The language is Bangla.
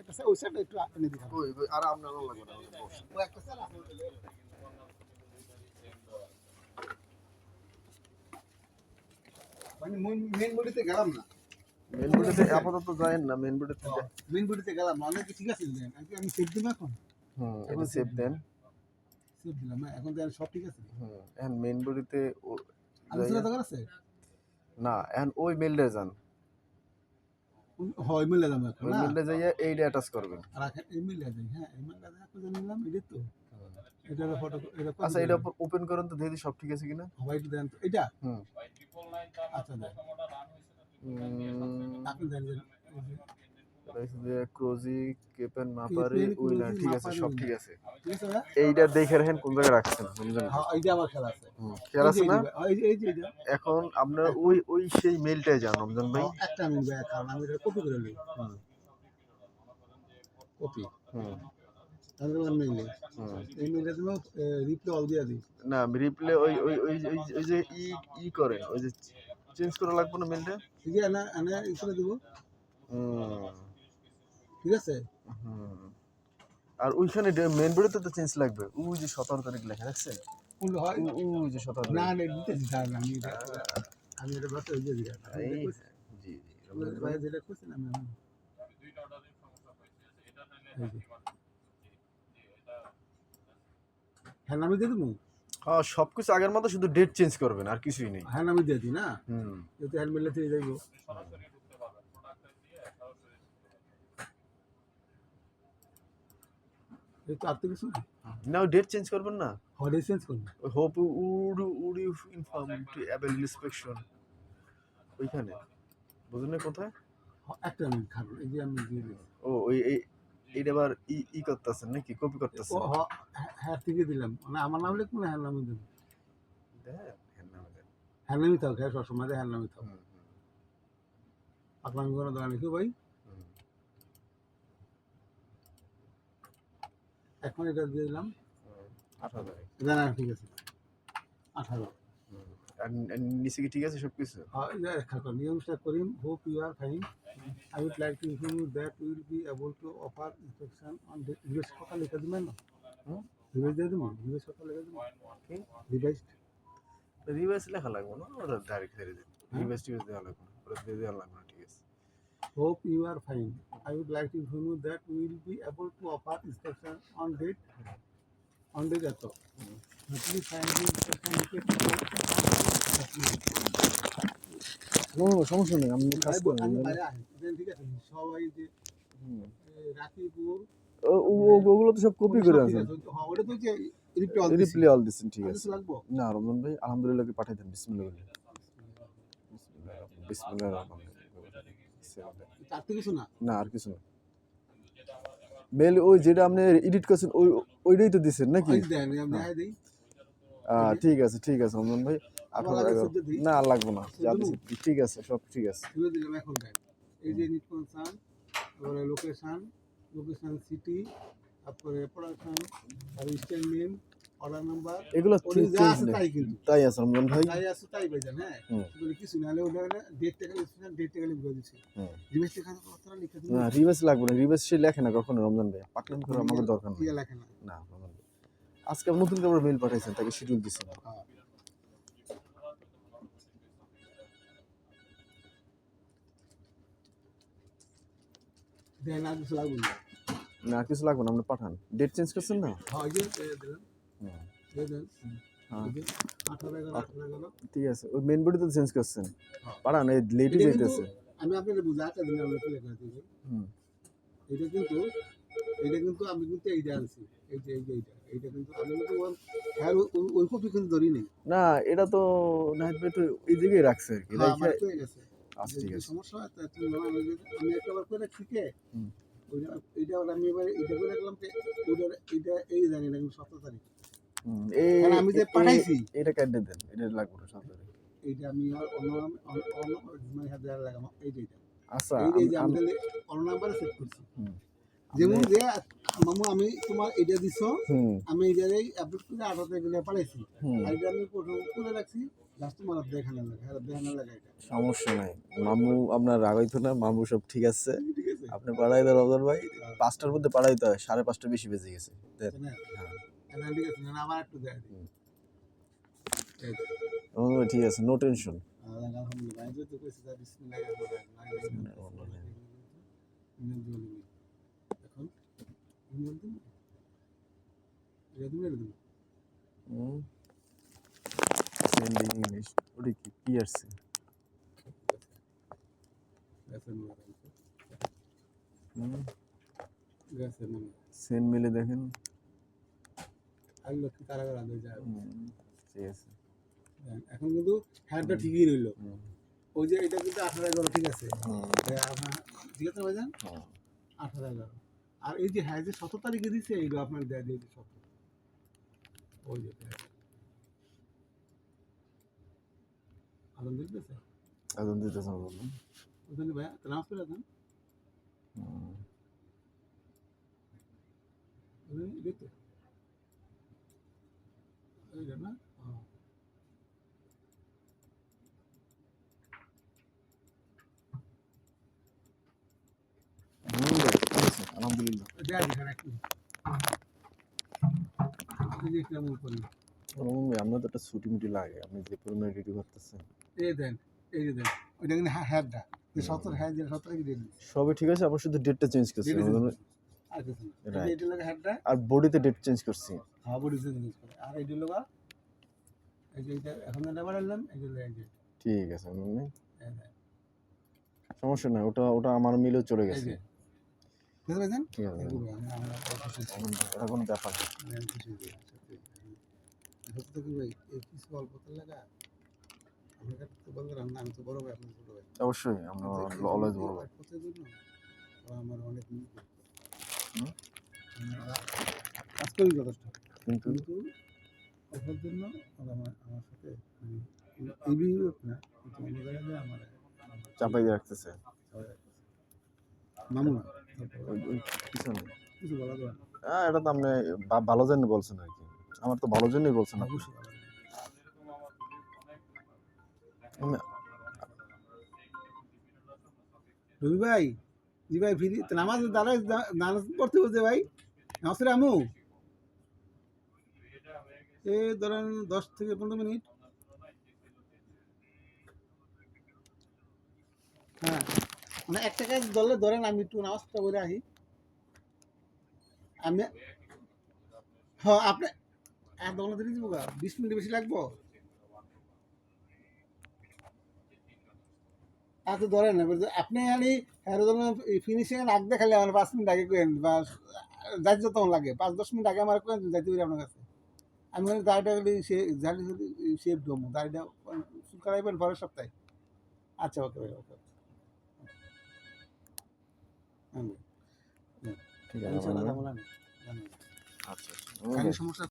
একটা ওই সাইডটা একটু এনে দিলাম ওই আর আপনার লাগবে না ও একটা সালা মানে মেন বডিতে গেলাম না মেন বডিতে আপাতত যায়েন না মেন বডিতে মেন বডিতে গেলাম না অনেক ঠিক আছে আমি সেভ দিলাম এখন এটা সেভ দেন সেভ দিলাম এখন তো সব ঠিক আছে এখন মেন বডিতে আলোচনা তো আছে না এখন ওই মেলটা যান হয় মিলে যাবে এখন ওই না মেলটা যাইয়া এইটা অ্যাটাচ করবেন আর এখন ইমেইলে যাই হ্যাঁ ইমেইলে যাই খুঁজে নিলাম এটা তো এটার ফটো এটা আচ্ছা এটা ওপেন করেন তো দেখি সব ঠিক আছে কিনা হোয়াইট দেন তো এটা হুম আচ্ছা দেন আপনি দেন যে ক্রোজি কেপেন মাপারি উইনার ঠিক আছে সব ঠিক আছে ঠিক আছে না এইটা দেখে রাখেন কোন জায়গায় রাখছেন বুঝলেন হ্যাঁ এইটা আমার খেলা আছে খেয়াল আছে না এই যে এইটা এখন আপনার ওই ওই সেই মেলটাই যান রমজান ভাই একটা আমি কারণ আমি এটা কপি করে নিই কপি তাহলে আমি মেইলে এই মেইলে তুমি রিপ্লাই অল দিয়া দিই না রিপ্লে ওই ওই ওই ওই যে ই করেন ওই যে চেঞ্জ করা লাগবে না মেলটা ঠিক আছে না আমি ই করে দিব ঠিক আছে আর ওইখানে মেন বোর্ডে তো চেঞ্জ লাগবে ওই যে 17 তারিখ লেখা রাখছেন কোন হয় ওই যে 17 না না দিতেছি স্যার আমি এটা বাস ওই যে দিয়া জি ভাই যেটা কইছেন আমি হ্যাঁ আমি দিয়ে দেবো হ্যাঁ সবকিছু আগের মতো শুধু ডেট চেঞ্জ করবেন আর কিছুই নেই হ্যাঁ আমি দিয়ে দিই না যেহেতু হ্যান্ড মেলে দিয়ে যাইব এই তো আর তো কিছু না ডেট চেঞ্জ করবেন না হলিডে চেঞ্জ করবো hope would you inform to able inspection ওইখানে বুঝলেন কোথায় একটা মিনিট খাবেন এই যে আমি দিয়ে দিই ও ওই এইটা আবার ই করতেছেন নাকি কপি করতেছেন হ্যাঁ ঠিকই দিলাম না আমার নাম লিখবো না হ্যাঁ নামই দেবো দেন হ্যাঁ নামই থাক হ্যাঁ সবসময় হ্যাঁ নামই থাক আপনার কোনো দোকান লিখি ভাই এখন এটা দিয়ে দিলাম 18 না ঠিক আছে 18 আর নিচে কি ঠিক আছে সবকিছু হ্যাঁ এটা রেখা করি নিয়মটা করি hope you are fine I would like to inform you that we will be able to offer inspection on the US কথা লিখে দিবেন না রিভাইজ দিয়ে দেবো US কথা লিখে দেবো রিভাইজ লেখা লাগবে না ওটা ডাইরেক্ট দিয়ে দিন রিভাইজ দেওয়া লাগবে না ওটা দিয়ে দেওয়া লাগবে না ঠিক আছে hope you are fine I would like to inform you that we will be able to offer inspection on date এত please find the inspection সমস্যা নেই আমি কাজ করব ঠিক আছে সবাই যে রাকিবুর ওগুলো তো সব কপি করে আছেন হ্যাঁ ওটা তো যে রিপ্লে অল দিছেন ঠিক আছে লাগবে না রমজান ভাই আলহামদুলিল্লাহ কি পাঠিয়ে দেন বিসমিল্লাহ বিসমিল্লাহ আর তো কিছু না না আর কিছু না মেল ওই যেটা আপনি এডিট করছেন ওই ওইটাই তো দিছেন নাকি ঠিক আছে রমজান ভাই না আর লাগবে না ঠিক আছে সব ঠিক আছে এখন এই যে নিট কনসার্ন তারপরে লোকেশন সিটি তারপরে প্রোডাকশন আর স্ট্যান্ড নেম অর্ডার নাম্বার এগুলো তাই কিন্তু তাই আছে রমজান ভাই তাই ভাইজান হ্যাঁ কিছু না হলে ওটা ডেট থেকে লিখে দিছি রিভাইস লেখা কথাটা লিখে দিই না রিভাইস লাগবে না রিভাইস সে লেখে না কখনো রমজান ভাই পাকলেন করে আমাদের দরকার নেই লেখে না না রমজান ভাই আজকে নতুন করে মেইল পাঠাইছেন তাকে শিডিউল দিছেন দেন আর কিছু লাগবে না কিছু লাগবে না আপনি পাঠান ডেট চেঞ্জ করছেন না হ্যাঁ ঠিক আছে ওই মেইন বডি তো চেঞ্জ করছেন পাঠান এই লেটই যাইতেছে আমি আপনাকে বুঝাতে দিন আমরা কি লেখা আছে এটা কিন্তু আমি কিন্তু এইটা আনছি এইটা কিন্তু আমি কিন্তু ওই কপি কিন্তু ধরি নেই না এটা তো নাহিদ ভাই তো এই জায়গায় রাখছে আর কি রাখে আচ্ছা ঠিক আছে সমস্যা হয় তাই তুমি আমি একবার করে শিখে এইটা আমি এবারে এটা করে রাখলাম যে এইটা এই জানি না 17 তারিখ আমি যে পাঠাইছি এটা কেটে দেন এটা লাগবে 17 তারিখ এইটা আমি অন্য মানে হাতে লাগাম এইটা আচ্ছা এই যে আমি অন্য নাম্বারে সেট করছি যেমন যে মামু আমি তোমার এটা দিছো আমি এইটাই আপলোড করে 18 তারিখে পাঠাইছি আর এটা আমি প্রথম করে রাখছি কাস্টমার দেখানো লাগে এটা সমস্যা নাই মামু আপনার রাগ হইতো না মামু সব ঠিক আছে আছে আপনি পাঠাই দেন রমজান ভাই, 5টার মধ্যে পাঠাইতে হয়, 5:30 বেশি বেজে গেছে। দেন। না হ্যাঁ। ঠিক আছে না আবার একটু দেয় রমজান ভাই ঠিক আছে, নো টেনশন। আলহামদুলিল্লাহ আমি তো কইছি যে বিসমিল্লাহির রহমানির রহিম এখন ইমেল দিন এটা তুমি দিন সেন্ডিং ইংলিশ ওটা কি পিআরসি সেন্ড মিলে দেখেন। আল্লাহ কি কারাগার আগে যায় ঠিক আছে। এখন কিন্তু হ্যান্ডটা ঠিকই রইল ওই যে এটা কিন্তু 18-11 ঠিক আছে আপনার ঠিক আছে ভাইজান 18-11 আর এই যে হ্যাঁ যে 17 তারিখে দিছে এইগুলো আপনার দেয় দিয়েছে 17 ওই যে আলম দেখতেছে আদম দিতেছে বলুন। ওখানে ভাই নামাজ পড়ে দেন দেখতে এই না আলহামদুলিল্লাহ। আপনার তো একটা ছুটি মুটি লাগে, আপনি যে পরিমাণে রেডি করতেছেন। সবই ঠিক আছে, আপনার শুধু ডেটটা চেঞ্জ করছি আর বডিতে ডেট চেঞ্জ করছি। ঠিক আছে, সমস্যা নাই, ওটা ওটা আমার মিলেও চলে গেছে। ঠিক আছে, এটা কোনো ব্যাপার না। অবশ্যই আমরা অলওয়েজ বড় ভাই। আমার অনেক কাজ করি যথেষ্ট কিন্তু ওটার জন্য আমার সাথে এবি না অন্য জায়গায় আমার চাপাই দিয়ে রাখতেছে মামুনা পিছনে কিছু বলা যায় না। এটা তো আপনি ভালো জন্য বলছেন আর কি, আমার তো ভালো জন্যই বলছেন আপনি। অবশ্যই রবি ভাই জি ভাই ফিরি নামাজ দাঁড়ায় নামাজ পড়তে বলতে ভাই নামাজের আমু এই ধরেন 10 থেকে 15 মিনিট। হ্যাঁ মানে একটা কাজ ধরলে ধরেন আমি একটু নামাজটা বলে আসি আমি হ্যাঁ আপনি আধ ঘন্টা দিয়ে দিব 20 মিনিট বেশি লাগবো আচ্ছা ধরেন আপনি খালি ফিনিশিং রাখ দেখালে আমার 5 মিনিট আগে কেন বা যাইতে তখন লাগে 5-10 মিনিট আগে আমার কেন যাইতে পারি আপনার কাছে আমি মানে দাড়িটা শেপ দেবো দাড়িটা চুল কাটাইবেন পরের সপ্তাহে। আচ্ছা ওকে ভাই ওকে ঠিক আছে। ইনশাআল্লাহ বলেন আচ্ছা সমস্যা